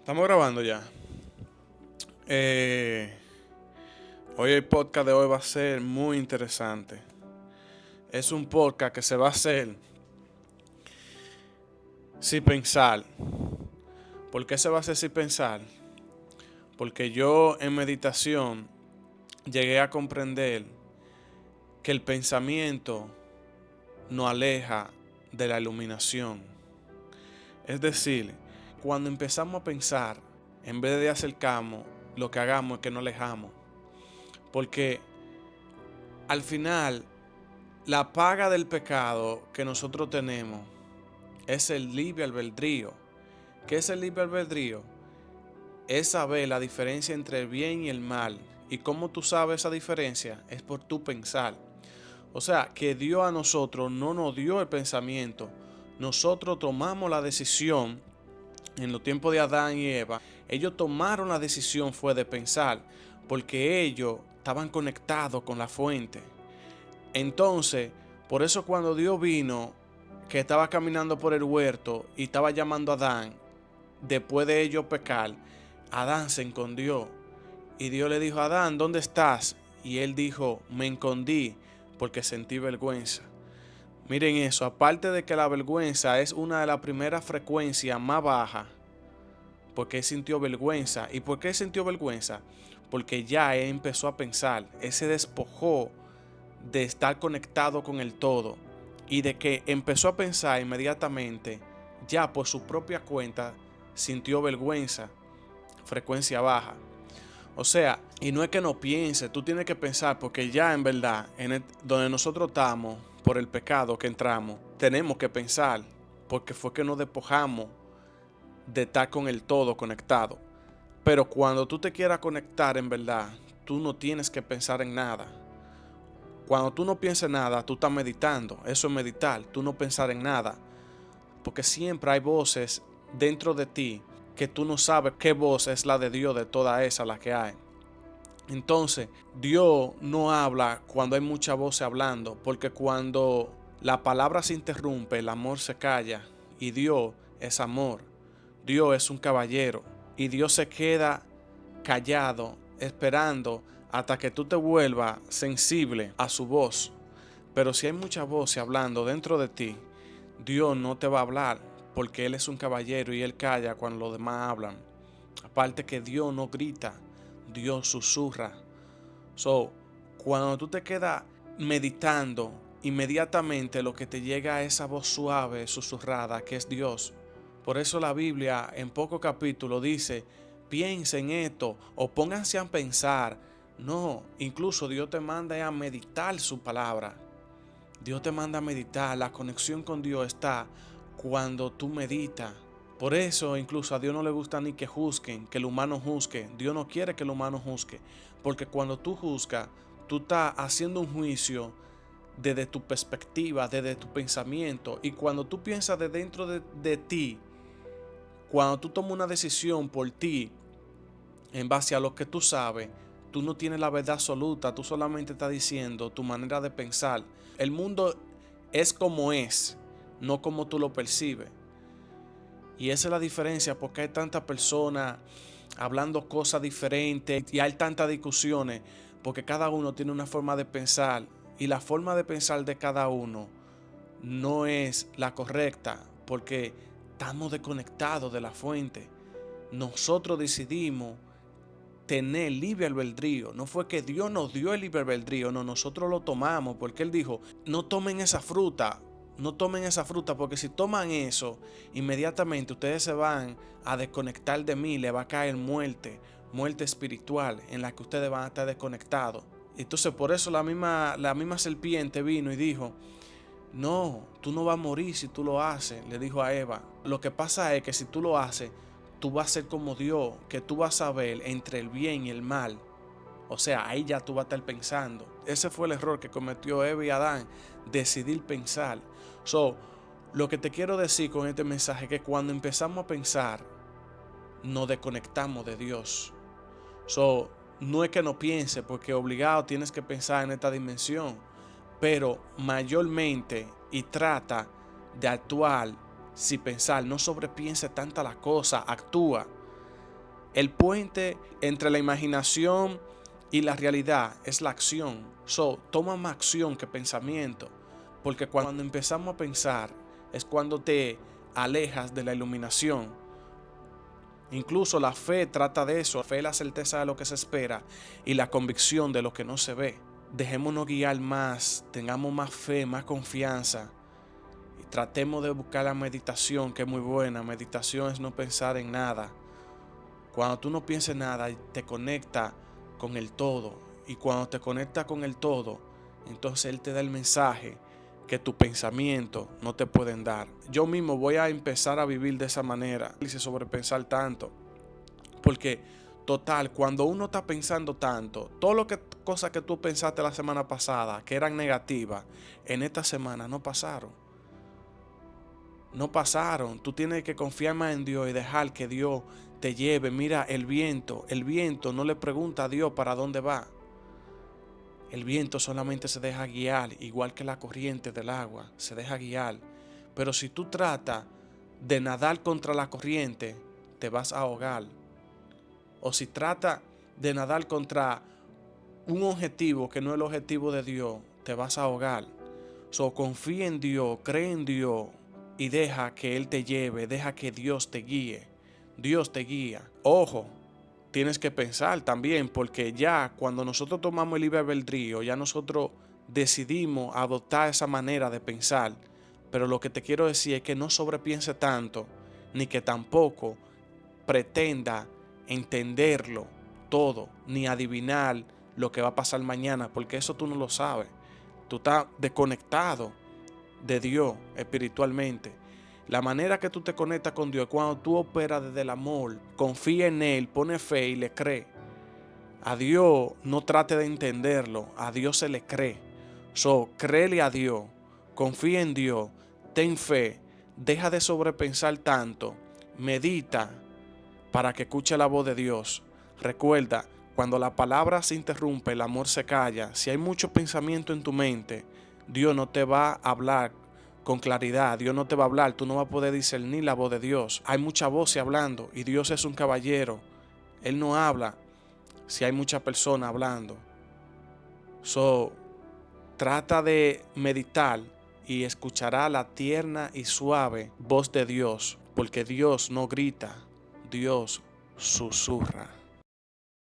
Estamos grabando ya. Eh, Hoy el podcast de hoy va a ser muy interesante. Es un podcast que se va a hacer sin pensar. ¿Por qué se va a hacer sin pensar? Porque yo en meditación llegué a comprender que el pensamiento nos aleja de la iluminación. Es decir, cuando empezamos a pensar, en vez de acercarnos, lo que hagamos es que nos alejamos. Porque al final, la paga del pecado que nosotros tenemos es el libre albedrío. ¿Qué es el libre albedrío? Es saber la diferencia entre el bien y el mal. ¿Y cómo tú sabes esa diferencia? Es por tu pensar. O sea, que Dios a nosotros no nos dio el pensamiento. Nosotros tomamos la decisión en los tiempos de Adán y Eva. Ellos tomaron la decisión fue de pensar, porque ellos estaban conectados con la fuente. Entonces, por eso cuando Dios vino, que estaba caminando por el huerto y estaba llamando a Adán, después de ellos pecar, Adán se escondió. Y Dios le dijo: Adán, ¿dónde estás? Y él dijo: me escondí porque sentí vergüenza. Miren eso, aparte de que la vergüenza es una de las primeras frecuencias más bajas, porque él sintió vergüenza. ¿Y por qué sintió vergüenza? Porque ya él empezó a pensar, él se despojó de estar conectado con el todo y de que empezó a pensar inmediatamente, ya por su propia cuenta sintió vergüenza, frecuencia baja. O sea, y no es que no piense, tú tienes que pensar, porque ya en verdad, donde nosotros estamos, por el pecado que entramos, tenemos que pensar, porque fue que nos despojamos de estar con el todo conectado. Pero cuando tú te quieras conectar en verdad, tú no tienes que pensar en nada. Cuando tú no piensas en nada, tú estás meditando. Eso es meditar, tú no pensar en nada. Porque siempre hay voces dentro de ti que tú no sabes qué voz es la de Dios de todas esas las que hay. Entonces, Dios no habla cuando hay muchas voces hablando, porque cuando la palabra se interrumpe, el amor se calla. Y Dios es amor. Dios es un caballero. Y Dios se queda callado, esperando hasta que tú te vuelvas sensible a su voz. Pero si hay muchas voces hablando dentro de ti, Dios no te va a hablar, porque Él es un caballero y Él calla cuando los demás hablan. Aparte que Dios no grita, Dios susurra. So, cuando tú te quedas meditando, inmediatamente lo que te llega es esa voz suave, susurrada, que es Dios. Por eso la Biblia en pocos capítulos dice: piensen en esto o pónganse a pensar. No, incluso Dios te manda a meditar su palabra. Dios te manda a meditar. La conexión con Dios está cuando tú meditas. Por eso incluso a Dios no le gusta ni que juzguen, que el humano juzgue. Dios no quiere que el humano juzgue. Porque cuando tú juzgas, tú estás haciendo un juicio desde tu perspectiva, desde tu pensamiento. Y cuando tú piensas de dentro de ti, cuando tú tomas una decisión por ti, en base a lo que tú sabes, tú no tienes la verdad absoluta, tú solamente estás diciendo tu manera de pensar. El mundo es como es, no como tú lo percibes. Y esa es la diferencia, porque hay tantas personas hablando cosas diferentes y hay tantas discusiones, porque cada uno tiene una forma de pensar y la forma de pensar de cada uno no es la correcta, porque estamos desconectados de la fuente. Nosotros decidimos tener libre albedrío. No fue que Dios nos dio el libre albedrío, no, nosotros lo tomamos, porque Él dijo: no tomen esa fruta, no tomen esa fruta, porque si toman eso, inmediatamente ustedes se van a desconectar de mí, le va a caer muerte, muerte espiritual, en la que ustedes van a estar desconectados. Entonces por eso la misma serpiente vino y dijo: no, tú no vas a morir si tú lo haces, le dijo a Eva. Lo que pasa es que si tú lo haces, tú vas a ser como Dios, que tú vas a ver entre el bien y el mal. O sea, ahí ya tú vas a estar pensando. Ese fue el error que cometió Eva y Adán, decidir pensar. So, lo que te quiero decir con este mensaje es que cuando empezamos a pensar, nos desconectamos de Dios. So, no es que no piense, porque obligado tienes que pensar en esta dimensión, pero mayormente y trata de actuar sin pensar. No sobrepiense tanta la cosa, actúa. El puente entre la imaginación y la realidad es la acción. Toma más acción que pensamiento. Porque cuando empezamos a pensar es cuando te alejas de la iluminación. Incluso la fe trata de eso. La fe es la certeza de lo que se espera y la convicción de lo que no se ve. Dejémonos guiar más, tengamos más fe, más confianza. Y tratemos de buscar la meditación, que es muy buena. Meditación es no pensar en nada. Cuando tú no pienses en nada, te conecta con el todo. Y cuando te conecta con el todo, entonces Él te da el mensaje que tus pensamientos no te pueden dar. Yo mismo voy a empezar a vivir de esa manera, y sobrepensar tanto. Porque, total, cuando uno está pensando tanto, cosas que tú pensaste la semana pasada, que eran negativas, en esta semana no pasaron. No pasaron. Tú tienes que confiar más en Dios y dejar que Dios te lleve. Mira, el viento no le pregunta a Dios para dónde va. El viento solamente se deja guiar, igual que la corriente del agua, se deja guiar. Pero si tú tratas de nadar contra la corriente, te vas a ahogar. O si tratas de nadar contra un objetivo que no es el objetivo de Dios, te vas a ahogar. Confía en Dios, cree en Dios y deja que Él te lleve, deja que Dios te guíe. Dios te guía. Ojo, tienes que pensar también, porque ya cuando nosotros tomamos el libre albedrío, ya nosotros decidimos adoptar esa manera de pensar. Pero lo que te quiero decir es que no sobrepiense tanto, ni que tampoco pretenda entenderlo todo, ni adivinar lo que va a pasar mañana, porque eso tú no lo sabes. Tú estás desconectado de Dios espiritualmente. La manera que tú te conectas con Dios es cuando tú operas desde el amor, confía en Él, pone fe y le cree. A Dios no trate de entenderlo, a Dios se le cree. Créele a Dios, confía en Dios, ten fe, deja de sobrepensar tanto, medita para que escuche la voz de Dios. Recuerda, cuando la palabra se interrumpe, el amor se calla. Si hay mucho pensamiento en tu mente, Dios no te va a hablar con claridad. Dios no te va a hablar. Tú no vas a poder discernir la voz de Dios. Hay mucha voz hablando y Dios es un caballero. Él no habla si hay mucha persona hablando. Trata de meditar y escuchará la tierna y suave voz de Dios, porque Dios no grita, Dios susurra.